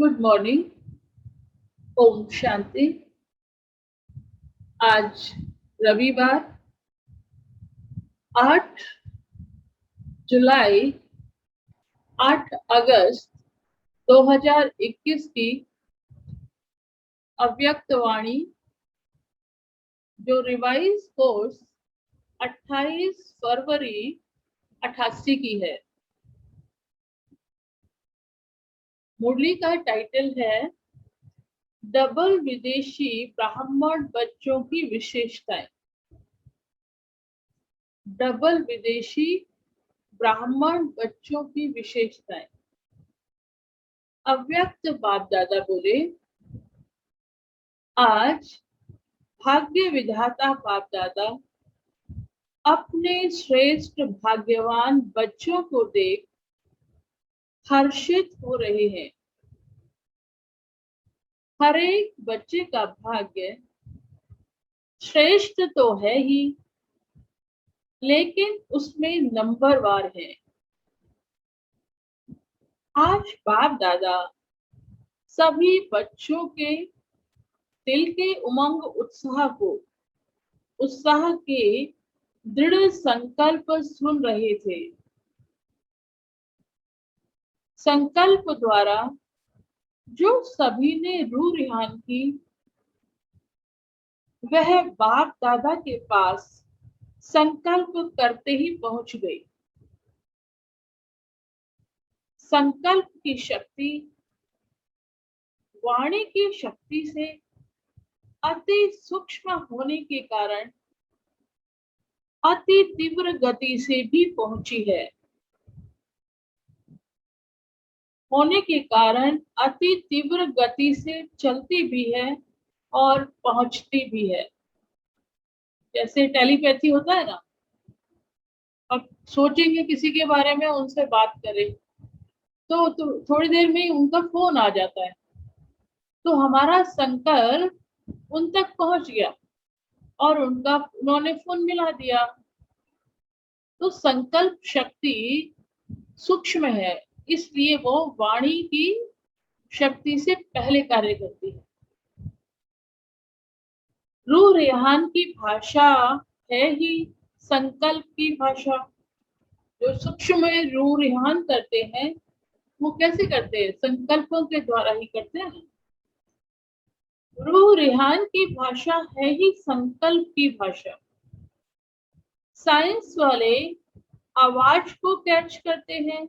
Good morning. Om Shanti. आज रविवार 8 जुलाई 8 अगस्त 2021 की अव्यक्त वाणी जो रिवाइज कोर्स 28 फरवरी 88 की है। मुरली का टाइटल है डबल विदेशी ब्राह्मण बच्चों की विशेषताएं। डबल विदेशी ब्राह्मण बच्चों की विशेषताएं। अव्यक्त बाप दादा बोले, आज भाग्य विधाता बाप दादा अपने श्रेष्ठ भाग्यवान बच्चों को देख हर्षित हो रहे हैं। हर एक बच्चे का भाग्य श्रेष्ठ तो है ही, लेकिन उसमें नंबरवार है। आज बाप दादा सभी बच्चों के दिल के उमंग उत्साह के दृढ़ संकल्प सुन रहे थे। संकल्प द्वारा जो सभी ने रूह रिहान की, वह बाप दादा के पास संकल्प करते ही पहुंच गई। संकल्प की शक्ति वाणी की शक्ति से अति सूक्ष्म होने के कारण अति तीव्र गति से भी पहुंची है। होने के कारण अति तीव्र गति से चलती भी है और पहुंचती भी है। जैसे टेलीपैथी होता है ना, अब सोचेंगे किसी के बारे में, उनसे बात करें तो थोड़ी देर में ही उनका फोन आ जाता है, तो हमारा संकल्प उन तक पहुंच गया और उन्होंने फोन मिला दिया। तो संकल्प शक्ति सूक्ष्म है, इसलिए वो वाणी की शक्ति से पहले कार्य करती है। रूह रेहान की भाषा है ही संकल्प की भाषा। जो सूक्ष्म में रूह रेहान करते हैं, वो कैसे करते हैं? संकल्पों के द्वारा ही करते हैं। रूह रेहान की भाषा है ही संकल्प की भाषा। साइंस वाले आवाज को कैच करते हैं,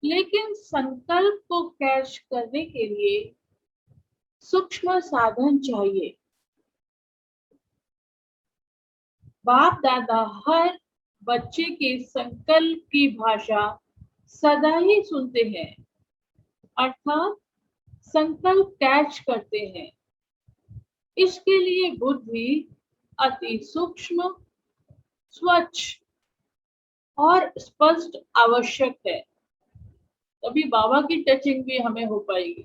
लेकिन संकल्प को कैच करने के लिए सूक्ष्म साधन चाहिए। बाप दादा हर बच्चे के संकल्प की भाषा सदा ही सुनते हैं, अर्थात संकल्प कैच करते हैं। इसके लिए बुद्धि अति सूक्ष्म, स्वच्छ और स्पष्ट आवश्यक है। तभी बाबा की टचिंग भी हमें हो पाएगी,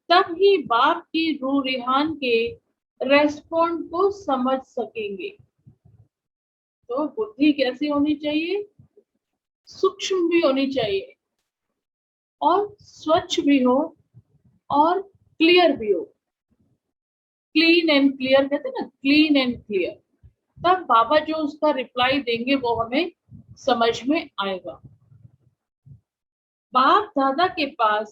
तब ही बाप की रूह रिहान के रेस्पॉन्ड को समझ सकेंगे। तो बुद्धि कैसी होनी चाहिए? सूक्ष्म भी होनी चाहिए और स्वच्छ भी हो और क्लियर भी हो। क्लीन एंड क्लियर कहते हैं ना, क्लीन एंड क्लियर। तब बाबा जो उसका रिप्लाई देंगे वो हमें समझ में आएगा। बाप दादा के पास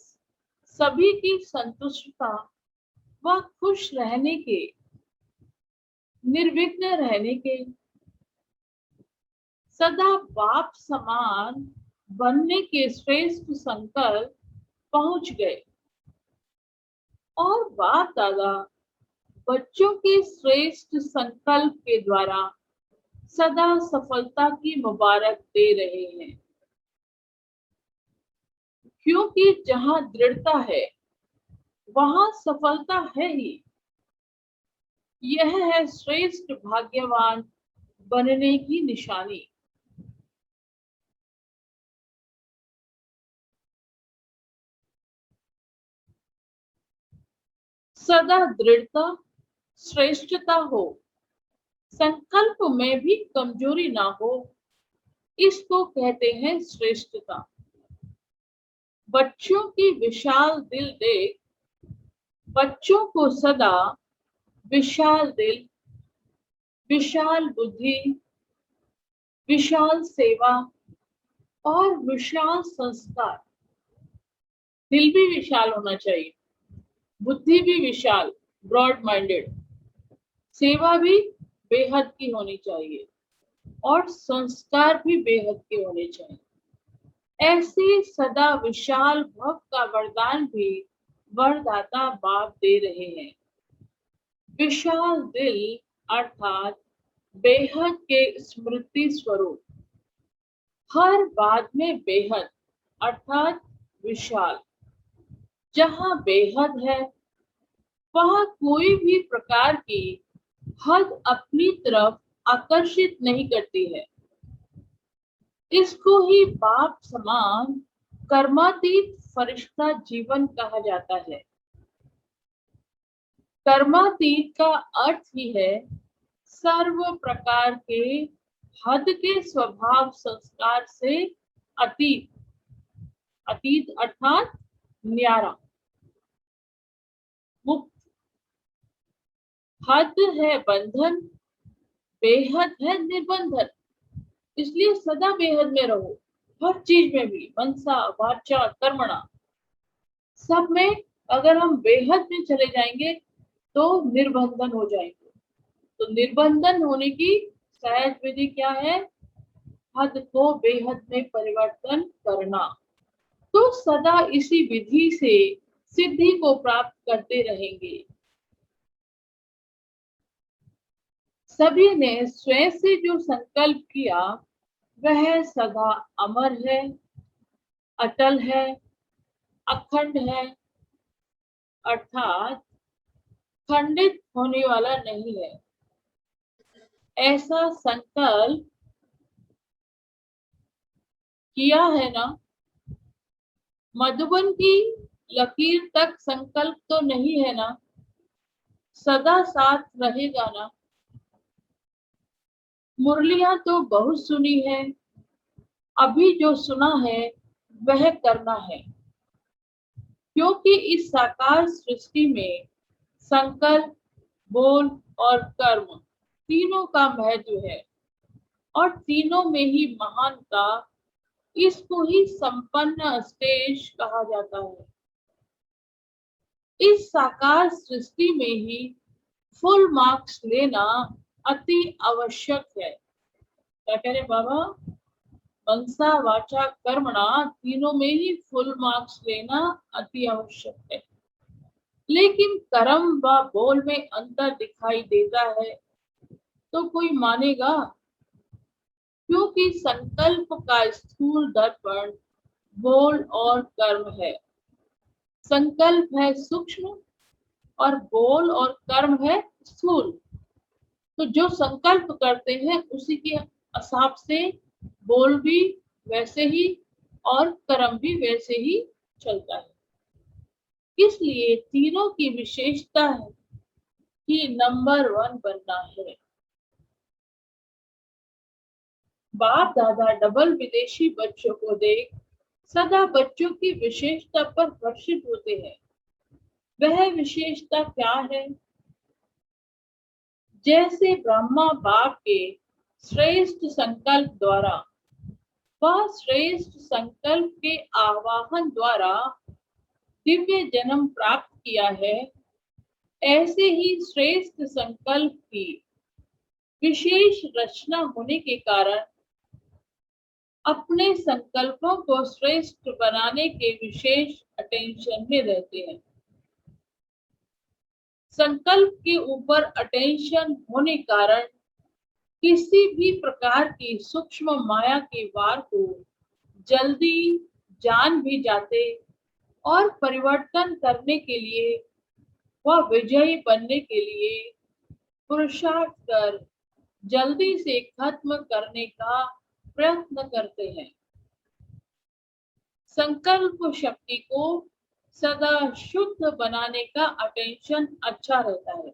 सभी की संतुष्टता व खुश रहने के, निर्विघ्न रहने के, सदा बाप समान बनने के श्रेष्ठ संकल्प पहुंच गए और बाप दादा बच्चों के श्रेष्ठ संकल्प के द्वारा सदा सफलता की मुबारक दे रहे हैं। क्योंकि जहां दृढ़ता है वहां सफलता है ही। यह है श्रेष्ठ भाग्यवान बनने की निशानी। सदा दृढ़ता, श्रेष्ठता हो, संकल्प में भी कमजोरी ना हो, इसको कहते हैं श्रेष्ठता। बच्चों की विशाल दिल देख, बच्चों को सदा विशाल दिल, विशाल बुद्धि, विशाल सेवा और विशाल संस्कार। दिल भी विशाल होना चाहिए, बुद्धि भी विशाल, ब्रॉड माइंडेड, सेवा भी बेहद की होनी चाहिए और संस्कार भी बेहद के होने चाहिए। ऐसे सदा विशाल भव का वरदान भी वरदाता बाप दे रहे हैं। विशाल दिल अर्थात बेहद के स्मृति स्वरूप, हर बात में बेहद अर्थात विशाल। जहाँ बेहद है वहाँ कोई भी प्रकार की हद अपनी तरफ आकर्षित नहीं करती है। इसको ही बाप समान कर्मातीत फरिश्ता जीवन कहा जाता है। कर्मातीत का अर्थ ही है सर्व प्रकार के हद के स्वभाव संस्कार से अतीत। अतीत अर्थात न्यारा, मुक्त। हद है बंधन, बेहद है निर्बंधन। इसलिए सदा बेहद में रहो, हर चीज में भी, मनसा वाचा कर्मणा, सब में। अगर हम बेहद में चले जाएंगे तो निर्बंधन हो जाएंगे। तो निर्बंधन होने की सहज विधि क्या है? हद को बेहद में परिवर्तन करना। तो सदा इसी विधि से सिद्धि को प्राप्त करते रहेंगे। सभी ने स्वयं से जो संकल्प किया वह सदा अमर है, अटल है, अखंड है, अर्थात खंडित होने वाला नहीं है। ऐसा संकल्प किया है ना? मधुबन की लकीर तक संकल्प तो नहीं है ना? सदा साथ रहेगा ना? मुरलियां तो बहुत सुनी है, अभी जो सुना है वह करना है। क्योंकि इस साकार सृष्टि में संकल्प, बोल और कर्म तीनों का महत्व है और तीनों में ही महानता। इसको ही संपन्न स्टेज कहा जाता है। इस साकार सृष्टि में ही फुल मार्क्स लेना अति आवश्यक है। क्या कह रहे बाबा? मनसा वाचा कर्मणा तीनों में ही फुल मार्क्स लेना अति आवश्यक है। लेकिन कर्म व बोल में अंतर दिखाई देता है तो कोई मानेगा? क्योंकि संकल्प का स्थूल दर्पण बोल और कर्म है, संकल्प है सूक्ष्म और बोल और कर्म है स्थूल। तो जो संकल्प करते हैं उसी के हिसाब से बोल भी वैसे ही और कर्म भी वैसे ही चलता है। इसलिए तीनों की विशेषता है कि नंबर 1 बनना है। बाप दादा डबल विदेशी बच्चों को देख सदा बच्चों की विशेषता पर हर्षित होते हैं। वह विशेषता क्या है? जैसे ब्रह्मा बाप के श्रेष्ठ संकल्प द्वारा वह श्रेष्ठ संकल्प के आवाहन द्वारा दिव्य जन्म प्राप्त किया है, ऐसे ही श्रेष्ठ संकल्प की विशेष रचना होने के कारण अपने संकल्पों को श्रेष्ठ बनाने के विशेष अटेंशन में रहते हैं। संकल्प के ऊपर अटेंशन होने कारण किसी भी प्रकार की सूक्ष्म माया के वार को जल्दी जान भी जाते और परिवर्तन करने के लिए व विजयी बनने के लिए पुरुषार्थ कर जल्दी से खत्म करने का प्रयत्न करते हैं। संकल्प शक्ति को सदा शुद्ध बनाने का अटेंशन अच्छा रहता है।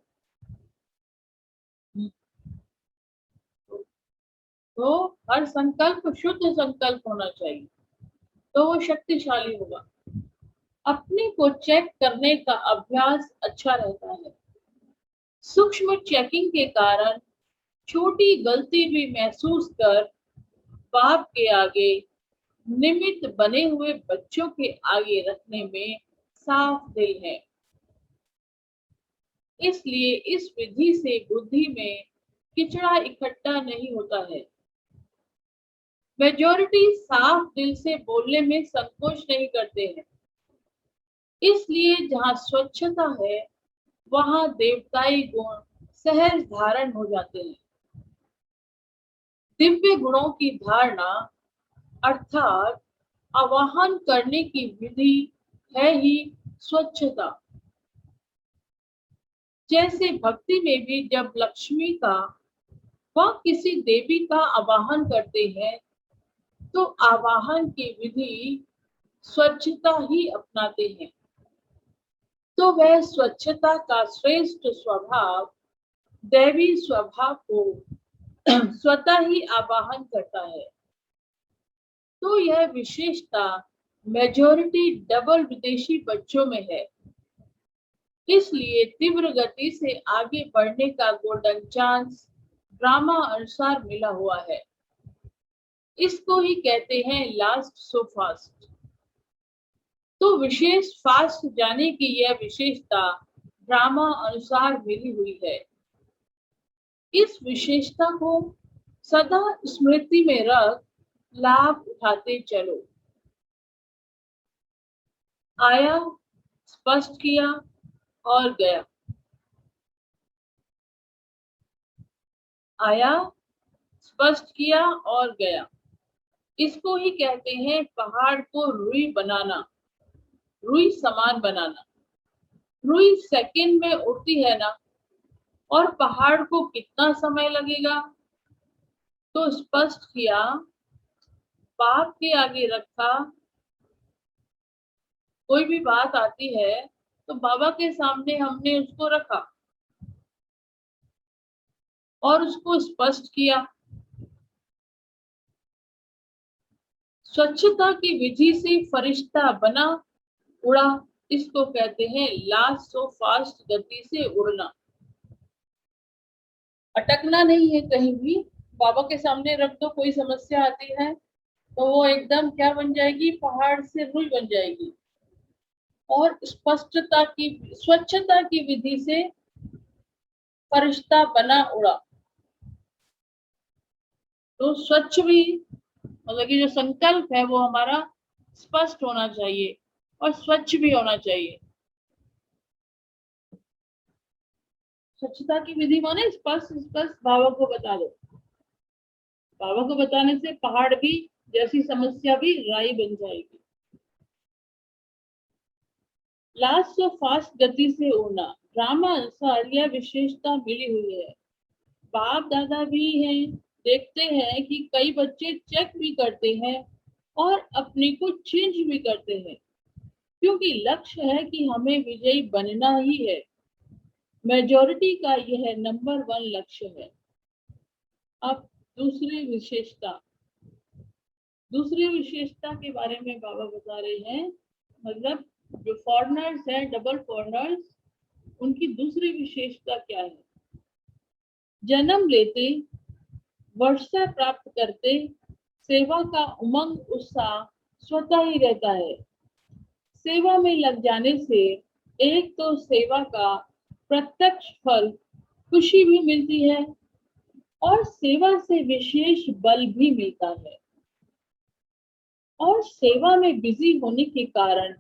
तो हर संकल्प शुद्ध संकल्प होना चाहिए तो वो शक्तिशाली होगा। अपने को चेक करने का अभ्यास अच्छा रहता है। सूक्ष्म चेकिंग के कारण छोटी गलती भी महसूस कर बाप के आगे निमित्त बने हुए बच्चों के आगे रखने में साफ दिल है। इसलिए इस विधि से बुद्धि में किचड़ा इकट्ठा नहीं होता है। मेजॉरिटी साफ दिल से बोलने में संकोच नहीं करते हैं। इसलिए जहाँ स्वच्छता है वहाँ देवताई गुण सहज धारण हो जाते हैं। दिव्य गुणों की धारणा अर्थात आवाहन करने की विधि है ही स्वच्छता। जैसे भक्ति में भी जब लक्ष्मी का व किसी देवी का आवाहन करते हैं तो आवाहन की विधि स्वच्छता ही अपनाते हैं। तो वह स्वच्छता का श्रेष्ठ स्वभाव दैवी स्वभाव को स्वतः ही आवाहन करता है। तो यह विशेषता मेजॉरिटी डबल विदेशी बच्चों में है। इसलिए तीव्र गति से आगे बढ़ने का गोल्डन चांस ड्रामा अनुसार मिला हुआ है। इसको ही कहते हैं लास्ट सो फास्ट। तो विशेष फास्ट जाने की यह विशेषता ड्रामा अनुसार मिली हुई है। इस विशेषता को सदा स्मृति में रख लाभ उठाते चलो। आया, स्पष्ट किया और गया। आया, स्पष्ट किया और गया। इसको ही कहते हैं पहाड़ को रुई बनाना, रुई समान बनाना। रुई सेकंड में उड़ती है ना, और पहाड़ को कितना समय लगेगा? तो स्पष्ट किया, बाप के आगे रखा। कोई भी बात आती है तो बाबा के सामने हमने उसको रखा और उसको स्पष्ट किया। स्वच्छता की विधि से फरिश्ता बना उड़ा। इसको कहते हैं लास्ट सो फास्ट, गति से उड़ना। अटकना नहीं है कहीं भी। बाबा के सामने रख दो, कोई समस्या आती है तो वो एकदम क्या बन जाएगी? पहाड़ से रुई बन जाएगी। और स्पष्टता की, स्वच्छता की विधि से फरिश्ता बना उड़ा। तो स्वच्छ भी मतलब कि जो संकल्प है वो हमारा स्पष्ट होना चाहिए और स्वच्छ भी होना चाहिए। स्वच्छता की विधि माने स्पष्ट स्पष्ट बाबा को बता दो। बाबा को बताने से पहाड़ भी जैसी समस्या भी राई बन जाएगी। लास्ट सो फास्ट, गति से उड़ना। ड्रामा अनुसार यह विशेषता मिली हुई है। बाप दादा भी हैं, देखते हैं कि कई बच्चे चेक भी करते हैं और अपने को चेंज भी करते हैं, क्योंकि लक्ष्य है कि हमें विजयी बनना ही है। मेजॉरिटी का यह नंबर 1 लक्ष्य है। अब दूसरी विशेषता के बारे में बाबा बता रहे हैं। मतलब जो फॉरेनर्स हैं, डबल फॉरेनर्स, उनकी दूसरी विशेषता क्या है? जन्म लेते, वर्षा प्राप्त करते, सेवा का उमंग उत्साह स्वतः ही रहता है। सेवा में लग जाने से एक तो सेवा का प्रत्यक्ष फल खुशी भी मिलती है और सेवा से विशेष बल भी मिलता है। और सेवा में बिजी होने के कारण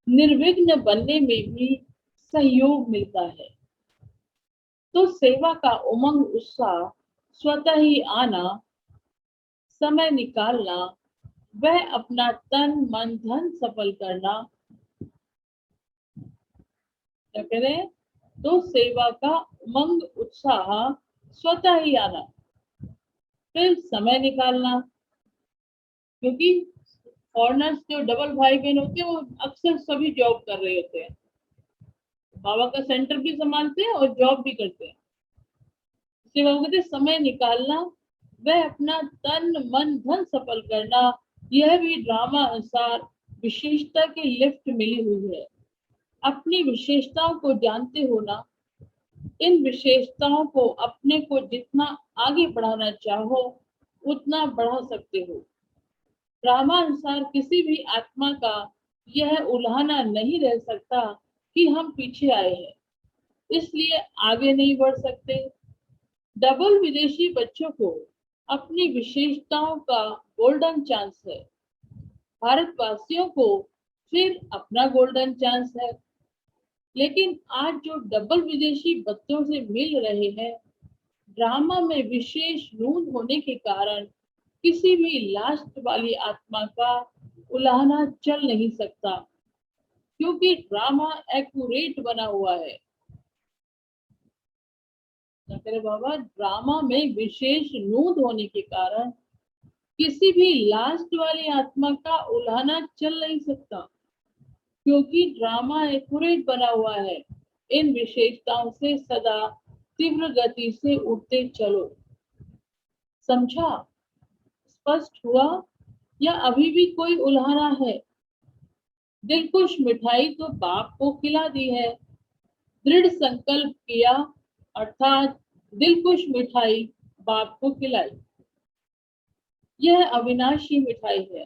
निर्विघ्न बनने में भी सहयोग मिलता है। तो सेवा का उमंग उत्साह स्वतः ही आना, समय निकालना, वह अपना तन मन धन सफल करना, क्या कह रहे हैं? तो सेवा का उमंग उत्साह स्वतः ही आना, फिर समय निकालना। क्योंकि फॉरेनर्स जो डबल भाई बहन होते हैं वो अक्सर सभी जॉब कर रहे होते हैं। बाबा का सेंटर भी संभालते हैं और जॉब भी करते हैं। इसलिए वो कहते समय निकालना, वह अपना तन मन धन सफल करना, यह भी ड्रामा अनुसार विशेषता की लिफ्ट मिली हुई है। अपनी विशेषताओं को जानते हो ना, इन विशेषताओं को अपने को जितना आगे बढ़ाना चाहो उतना बढ़ा सकते हो। रामानुसार किसी भी आत्मा का यह उल्हाना नहीं रह सकता कि हम पीछे आए हैं, इसलिए आगे नहीं बढ़ सकते। डबल विदेशी बच्चों को अपनी विशेषताओं का गोल्डन चांस है। भारतवासियों को फिर अपना गोल्डन चांस है। लेकिन आज जो डबल विदेशी बच्चों से मिल रहे हैं, ड्रामा में विशेष नून होने के कारण किसी भी लास्ट वाली आत्मा का उलाहना चल नहीं सकता, क्योंकि ड्रामा एक्यूरेट बना हुआ है। तेरे बाबा, ड्रामा में विशेष नून होने के कारण किसी भी लास्ट वाली आत्मा का उलाहना चल नहीं सकता, क्योंकि ड्रामा एक्यूरेट बना हुआ है। इन विशेषताओं से सदा तीव्र गति से उठते चलो। समझा? स्पष्ट हुआ या अभी भी कोई उल्हाना है? दिलखुश मिठाई तो बाप को खिला दी है। दृढ़ संकल्प किया अर्थात दिलखुश मिठाई बाप को खिलाई। यह अविनाशी मिठाई है।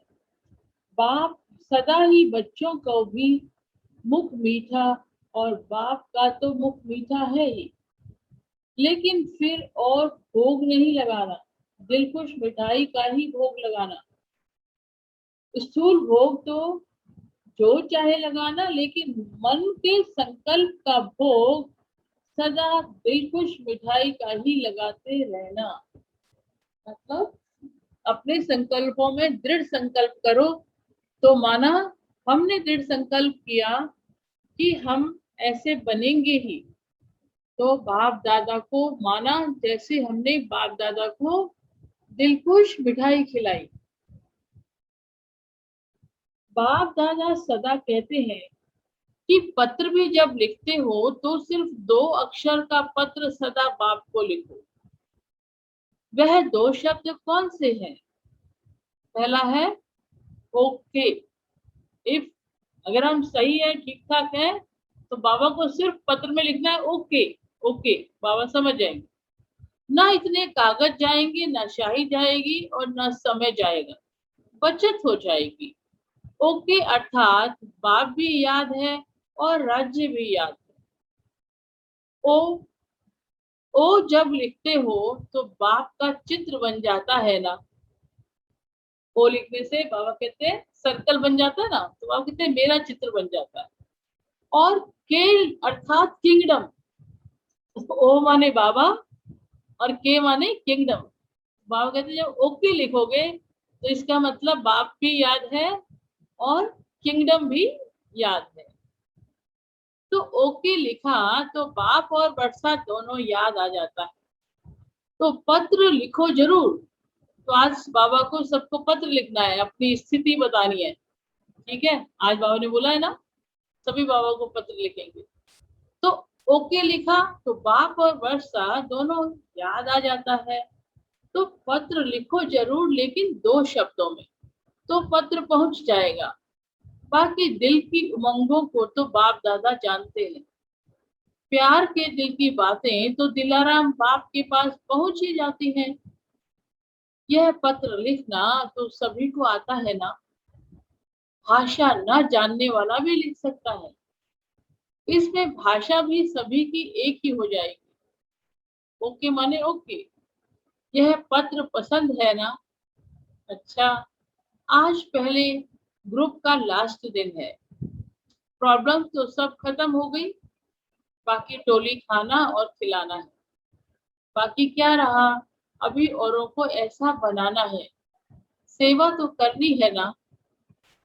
बाप सदा ही बच्चों को भी मुख मीठा, और बाप का तो मुख मीठा है ही, लेकिन फिर और भोग नहीं लगाना, दिलखुश मिठाई का ही भोग लगाना। स्थूल भोग तो जो चाहे लगाना, लेकिन मन के संकल्प का भोग सदा दिलखुश मिठाई का ही लगाते रहना। मतलब अपने संकल्पों में दृढ़ संकल्प करो। तो माना हमने दृढ़ संकल्प किया कि हम ऐसे बनेंगे ही, तो बाप दादा को माना, जैसे हमने बाप दादा को दिलखुश मिठाई खिलाई। बाप दादा सदा कहते हैं कि पत्र भी जब लिखते हो तो सिर्फ 2 अक्षर का पत्र सदा बाप को लिखो। वह 2 शब्द कौन से हैं? पहला है ओके। इफ अगर हम सही है, ठीक ठाक है, तो बाबा को सिर्फ पत्र में लिखना है ओके। ओके, बाबा समझ जाएंगे। ना इतने कागज जाएंगे, ना शाही जाएगी, और ना समय जाएगा, बचत हो जाएगी। ओके अर्थात बाप भी याद है और राज्य भी याद है। ओ ओ जब लिखते हो तो बाप का चित्र बन जाता है ना। ओ लिखने से बाबा कहते हैं सर्कल बन जाता है ना, तो बाबा कहते हैं मेरा चित्र बन जाता है। और के अर्थात किंगडम। ओ माने बाबा और के माने किंगडम। बाबा कहते हैं जब ओके लिखोगे तो इसका मतलब बाप भी याद है और किंगडम भी याद है। तो ओके लिखा तो बाप और बरसात दोनों याद आ जाता है। तो पत्र लिखो जरूर। तो आज बाबा को सबको पत्र लिखना है, अपनी स्थिति बतानी है। ठीक है, आज बाबा ने बोला है ना, सभी बाबा को पत्र लिखेंगे। तो ओके लिखा तो बाप और वर्षा दोनों याद आ जाता है। तो पत्र लिखो जरूर, लेकिन 2 शब्दों में, तो पत्र पहुंच जाएगा। बाकी दिल की उमंगों को तो बाप दादा जानते हैं। प्यार के दिल की बातें तो दिलाराम बाप के पास पहुंच ही जाती हैं। यह पत्र लिखना तो सभी को आता है ना। भाषा न जानने वाला भी लिख सकता है। इसमें भाषा भी सभी की एक ही हो जाएगी। ओके माने ओके। यह पत्र पसंद है ना? अच्छा, आज पहले ग्रुप का लास्ट दिन है। प्रॉब्लम तो सब खत्म हो गई, बाकी टोली खाना और खिलाना है। बाकी क्या रहा? अभी औरों को ऐसा बनाना है। सेवा तो करनी है ना।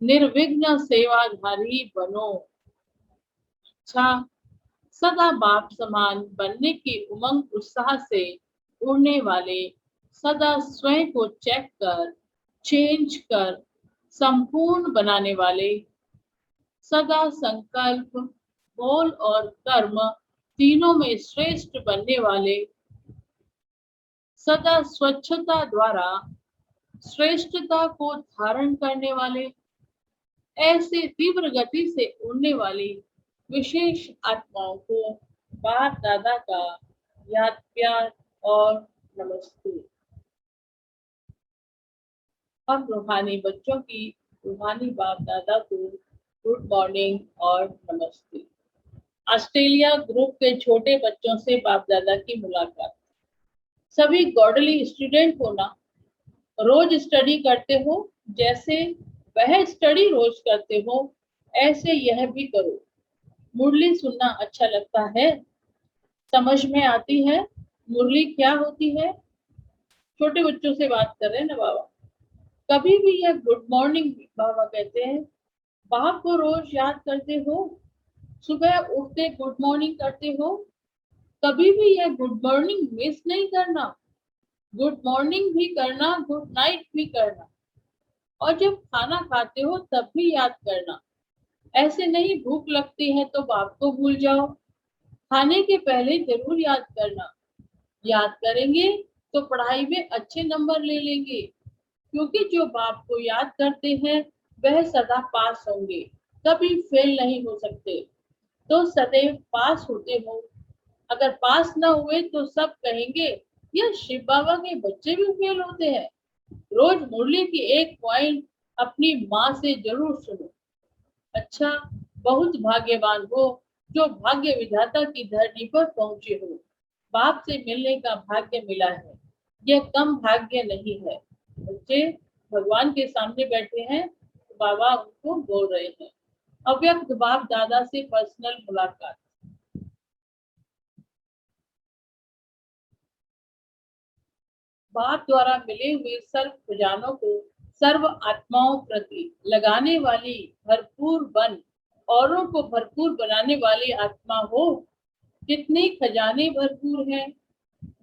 निर्विघ्न सेवाधारी बनो। अच्छा, सदा बाप समान बनने की उमंग उत्साह से उड़ने वाले, सदा स्वयं को चेक कर, चेंज कर, संपूर्ण बनाने वाले, सदा संकल्प, बोल और कर्म तीनों में श्रेष्ठ बनने वाले, सदा स्वच्छता द्वारा श्रेष्ठता को धारण करने वाले, ऐसे तीव्र गति से उड़ने वाली विशेष आत्माओं को बाप दादा का याद प्यार और नमस्ते। हम रूहानी बच्चों की रूहानी बाप दादा को गुड मॉर्निंग और नमस्ते। ऑस्ट्रेलिया ग्रुप के छोटे बच्चों से बाप दादा की मुलाकात। सभी गॉडली स्टूडेंट हो ना, रोज स्टडी करते हो, जैसे वह स्टडी रोज करते हो ऐसे यह भी करो। मुरली सुनना अच्छा लगता है? समझ में आती है मुरली क्या होती है? छोटे बच्चों से बात कर रहे हैं ना बाबा। कभी भी यह गुड मॉर्निंग बाबा कहते हैं। बाप को रोज याद करते हो? सुबह उठते गुड मॉर्निंग करते हो? कभी भी यह गुड मॉर्निंग मिस नहीं करना। गुड मॉर्निंग भी करना, गुड नाइट भी करना, और जब खाना खाते हो तब भी याद करना। ऐसे नहीं भूख लगती है तो बाप को भूल जाओ। खाने के पहले जरूर याद करना। याद करेंगे तो पढ़ाई में अच्छे नंबर ले लेंगे, क्योंकि जो बाप को याद करते हैं वह सदा पास होंगे, कभी फेल नहीं हो सकते। तो सदैव पास होते हो। अगर पास ना हुए तो सब कहेंगे यह शिव बाबा के बच्चे भी फेल होते हैं। रोज मुरली की एक पॉइंट अपनी माँ से जरूर सुनो। अच्छा, बहुत भाग्यवान हो जो भाग्य विधाता की धरती पर पहुंचे हो। बाप से मिलने का भाग्य मिला है, यह कम भाग्य नहीं है। बच्चे भगवान के सामने बैठे हैं, तो बाबा उनको बोल रहे हैं। अव्यक्त बाप दादा से पर्सनल मुलाकात। बाप द्वारा मिले हुए सर्व खजानों को सर्व आत्माओं प्रति लगाने वाली भरपूर बन, औरों को भरपूर बनाने वाली आत्मा हो। कितने खजाने भरपूर हैं।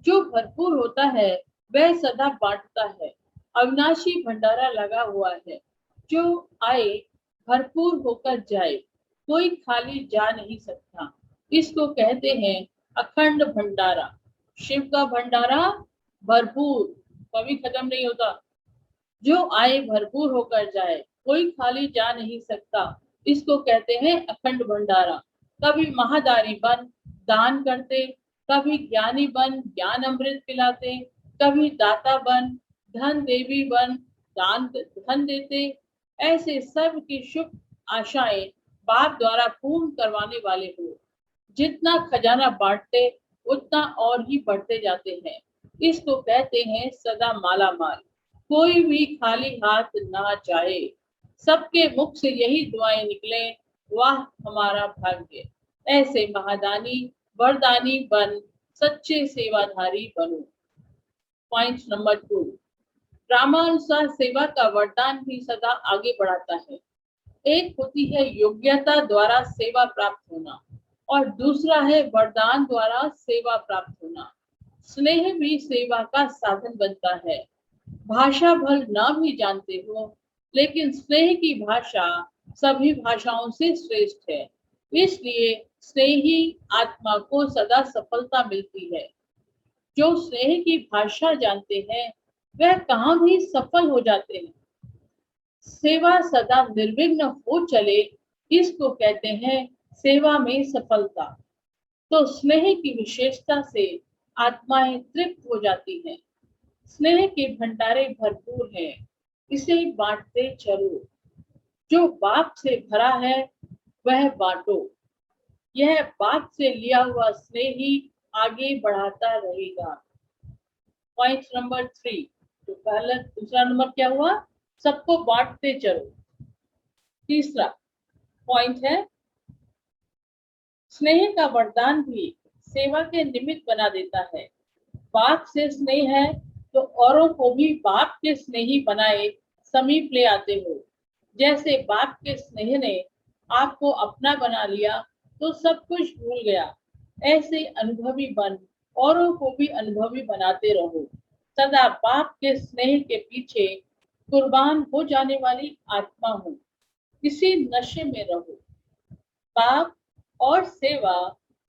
जो भरपूर होता है वह सदा बांटता है। अविनाशी भंडारा लगा हुआ है, जो आए भरपूर होकर जाए, कोई खाली जा नहीं सकता। इसको कहते हैं अखंड भंडारा। शिव का भंडारा भरपूर, कभी खत्म नहीं होता। जो आए भरपूर होकर जाए, कोई खाली जा नहीं सकता। इसको कहते हैं अखंड भंडारा। कभी महादारी बन दान करते, कभी ज्ञानी बन ज्ञान अमृत पिलाते, कभी दाता बन धन देवी बन दान धन देते। ऐसे सब की शुभ आशाएं बाप द्वारा पूर्ण करवाने वाले हो। जितना खजाना बांटते उतना और ही बढ़ते जाते हैं। इसको कहते हैं सदा माला माल। कोई भी खाली हाथ ना जाए। सबके मुख से यही दुआएं निकले, वाह हमारा भाग्य। ऐसे महादानी वरदानी बन सच्चे सेवाधारी बनो। पॉइंट नंबर 2, रामानुसार सेवा का वरदान भी सदा आगे बढ़ाता है। एक होती है योग्यता द्वारा सेवा प्राप्त होना, और दूसरा है वरदान द्वारा सेवा प्राप्त होना। स्नेह भी सेवा का साधन बनता है। भाषा भल ना भी जानते हो, लेकिन स्नेह की भाषा सभी भाषाओं से श्रेष्ठ है। इसलिए स्नेही आत्मा को सदा सफलता मिलती है। जो स्नेह की भाषा जानते हैं वह कहाँ भी सफल हो जाते हैं। सेवा सदा निर्विघ्न हो चले, इसको कहते हैं सेवा में सफलता। तो स्नेह की विशेषता से आत्माएं तृप्त हो जाती हैं। स्नेह के भंडारे भरपूर हैं, इसे बांटते चलो। जो बाप से भरा है वह बांटो। यह बाप से लिया हुआ स्नेह ही आगे बढ़ाता रहेगा। पॉइंट नंबर 3, तो पहला दूसरा नंबर क्या हुआ? सबको बांटते चलो। तीसरा पॉइंट है स्नेह का वरदान भी सेवा के निमित्त बना देता है। बाप से स्नेह है तो औरों को भी बाप के स्नेही बनाए समीप ले आते हो। जैसे बाप के स्नेह ने आपको अपना बना लिया तो सब कुछ भूल गया। ऐसे अनुभवी बन औरों को भी अनुभवी बनाते रहो। सदा बाप के स्नेह के पीछे कुर्बान हो जाने वाली आत्मा हो। इसी नशे में रहो। पाप और सेवा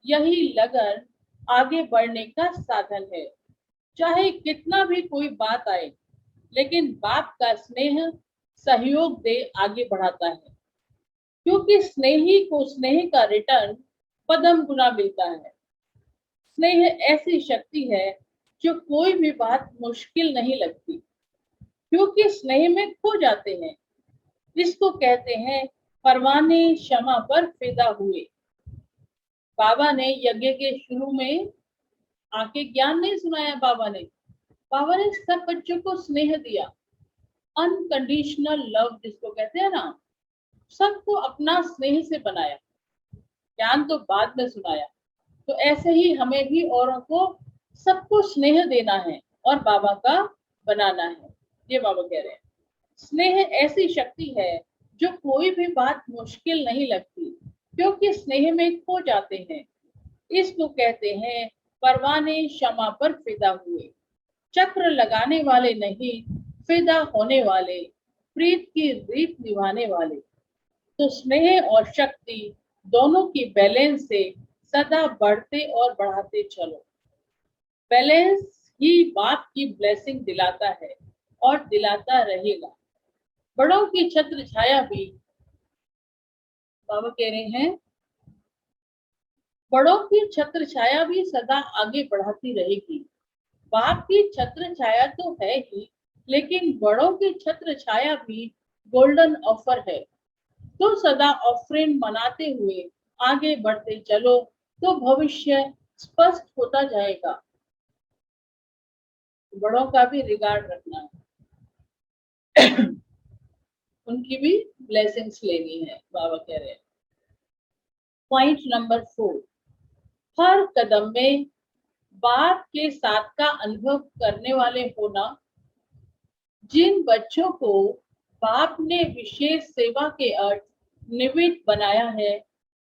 यही लगन आगे बढ़ने का साधन है। चाहे कितना भी कोई बात आए, लेकिन बाप का स्नेह सहयोग दे आगे बढ़ाता है। क्योंकि स्नेही को स्नेह का रिटर्न पदम गुना मिलता है। स्नेह ऐसी शक्ति है जो कोई भी बात मुश्किल नहीं लगती, क्योंकि स्नेह में खो जाते हैं। इसको कहते हैं परवाने क्षमा पर फिदा हुए। बाबा ने यज्ञ के शुरू में आके ज्ञान नहीं सुनाया। बाबा ने सब बच्चों को स्नेह दिया, अनकंडीशनल लव जिसको कहते हैं ना, सबको अपना स्नेह से बनाया। ज्ञान तो बाद में सुनाया। तो ऐसे ही हमें भी औरों को सबको स्नेह देना है और बाबा का बनाना है। ये बाबा कह रहे हैं स्नेह ऐसी शक्ति है जो कोई भी बात मुश्किल नहीं लगती, क्योंकि स्नेह में खो जाते हैं। इसको कहते हैं परवाने क्षमा पर फिदा हुए। चक्र लगाने वाले नहीं, फिदा होने वाले, प्रीत की रीत निभाने वाले। तो स्नेह और शक्ति दोनों की बैलेंस से सदा बढ़ते और बढ़ाते चलो। बैलेंस ही बाप की ब्लेसिंग दिलाता है और दिलाता रहेगा। बड़ों की छत्र छाया भी, बाबा कह रहे हैं, बड़ों की छत्र छाया भी सदा आगे बढ़ाती रहेगी। बाप की छत्र छाया तो है ही, लेकिन बड़ों की छत्र छाया भी गोल्डन ऑफर है। तो सदा ऑफरिंग मनाते हुए आगे बढ़ते चलो, तो भविष्य स्पष्ट होता जाएगा। बड़ों का भी रिगार्ड रखना है उनकी भी ब्लेसिंग्स लेनी है, बाबा कह रहे हैं। पॉइंट नंबर 4, हर कदम में बाप के साथ का अनुभव करने वाले होना। जिन बच्चों को बाप ने विशेष सेवा के अर्थ निमित्त बनाया है,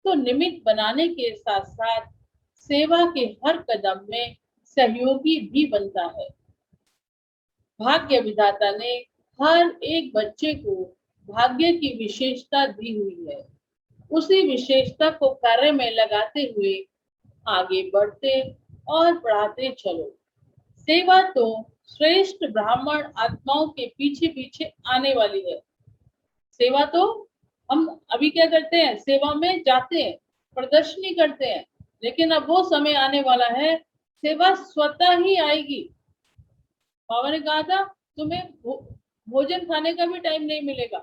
तो निमित्त बनाने के साथ साथ सेवा के हर कदम में सहयोगी भी बनता है। भाग्य विधाता ने हर एक बच्चे को भाग्य की विशेषता दी हुई है। उसी विशेषता को कार्य में लगाते हुए आगे बढ़ते और बढ़ाते चलो। सेवा तो श्रेष्ठ ब्राह्मण आत्माओं के पीछे पीछे आने वाली है। सेवा तो हम अभी क्या करते हैं, सेवा में जाते हैं, प्रदर्शनी करते हैं, लेकिन अब वो समय आने वाला है, सेवा स्वतः ही आएगी। बाबा ने कहा था तुम्हें भोजन खाने का भी टाइम नहीं मिलेगा,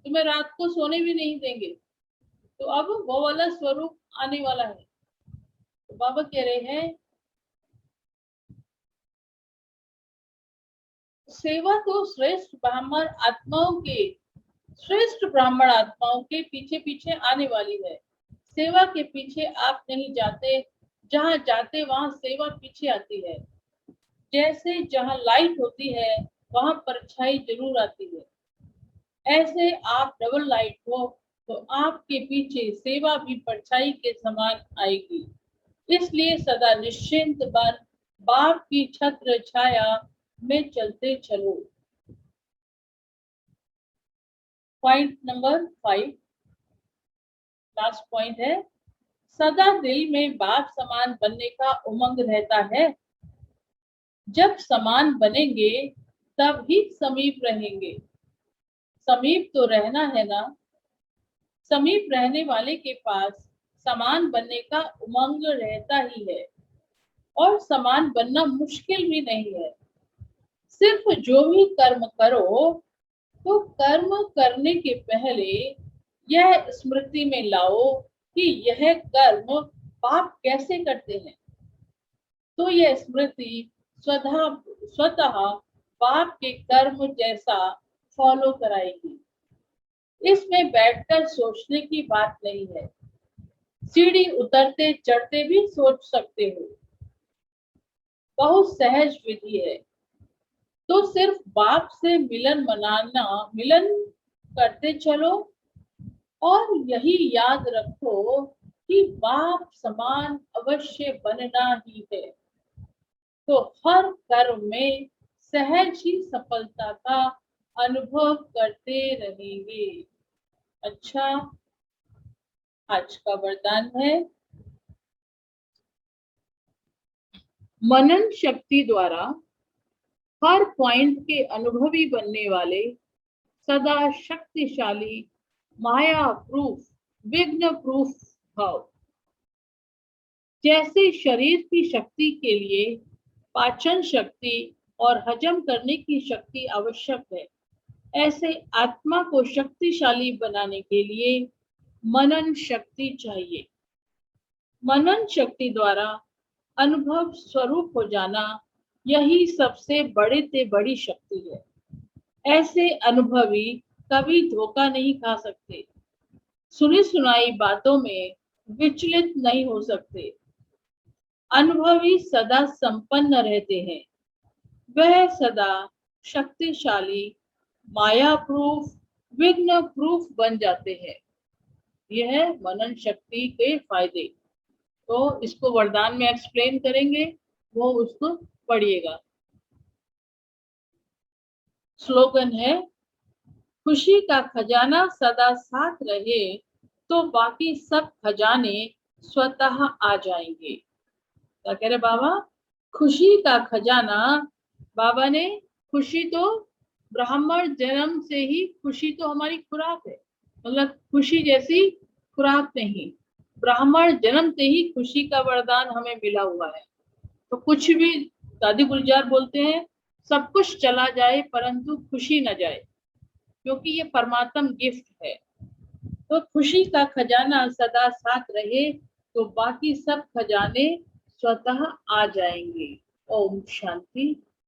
तुम्हें रात को सोने भी नहीं देंगे। तो अब वो वाला स्वरूप आने वाला है। तो बाबा कह रहे हैं सेवा तो श्रेष्ठ ब्राह्मण आत्माओं के पीछे पीछे आने वाली है। सेवा के पीछे आप नहीं जाते, जहाँ जाते वहां सेवा पीछे आती है। जैसे जहाँ लाइट होती है वहां परछाई जरूर आती है, ऐसे आप डबल लाइट हो तो आपके पीछे सेवा भी परछाई के समान आएगी। इसलिए सदा निश्चिंत बन बाप की छत्र छाया में चलते चलो। पॉइंट नंबर 5, लास्ट पॉइंट है, सदा दिल में बाप समान बनने का उमंग रहता है। जब समान बनेंगे तब ही समीप रहेंगे। समीप तो रहना है ना। समीप रहने वाले के पास समान बनने का उमंग रहता ही है, और समान बनना मुश्किल भी नहीं है। सिर्फ जो भी कर्म करो, तो कर्म करने के पहले यह स्मृति में लाओ कि यह कर्म पाप कैसे करते हैं। तो यह स्मृति स्वतः पाप के कर्म जैसा फॉलो कराएगी। इसमें बैठकर सोचने की बात नहीं है, सीढ़ी उतरते चढ़ते भी सोच सकते हो। बहुत सहज विधि है। तो सिर्फ बाप से मिलन करते चलो, और यही याद रखो कि बाप समान अवश्य बनना ही है। तो हर कर्म में सहज ही सफलता का अनुभव करते रहेंगे। अच्छा, आज का वरदान है, मनन शक्ति द्वारा हर पॉइंट के अनुभवी बनने वाले सदा शक्तिशाली माया प्रूफ, विघ्न प्रूफ भाव। जैसे शरीर की शक्ति के लिए पाचन शक्ति और हजम करने की शक्ति आवश्यक है, ऐसे आत्मा को शक्तिशाली बनाने के लिए मनन शक्ति चाहिए। मनन शक्ति द्वारा अनुभव स्वरूप हो जाना, यही सबसे बड़े से बड़ी शक्ति है। ऐसे अनुभवी कभी धोखा नहीं खा सकते, सुनी सुनाई बातों में विचलित नहीं हो सकते। अनुभवी सदा संपन्न रहते हैं, वह सदा शक्तिशाली, माया प्रूफ, विघ्न प्रूफ बन जाते हैं। यह मनन शक्ति के फायदे। तो इसको वरदान में एक्सप्लेन करेंगे, वो उसको पढ़िएगा। स्लोगन है, खुशी का खजाना सदा साथ रहे तो बाकी सब खजाने स्वतः आ जाएंगे। क्या कह रहे बाबा? खुशी का खजाना, बाबा ने खुशी तो ब्राह्मण जन्म से ही, खुशी तो हमारी खुराक है, मतलब खुशी जैसी खुराक नहीं, ब्राह्मण जन्म से ही खुशी का वरदान हमें मिला हुआ है। तो कुछ भी, दादी गुलजार बोलते हैं, सब कुछ चला जाए परंतु खुशी न जाए, क्योंकि ये परमात्म गिफ्ट है। तो खुशी का खजाना सदा साथ रहे तो बाकी सब खजाने स्वतः आ जाएंगे। ओम शांति।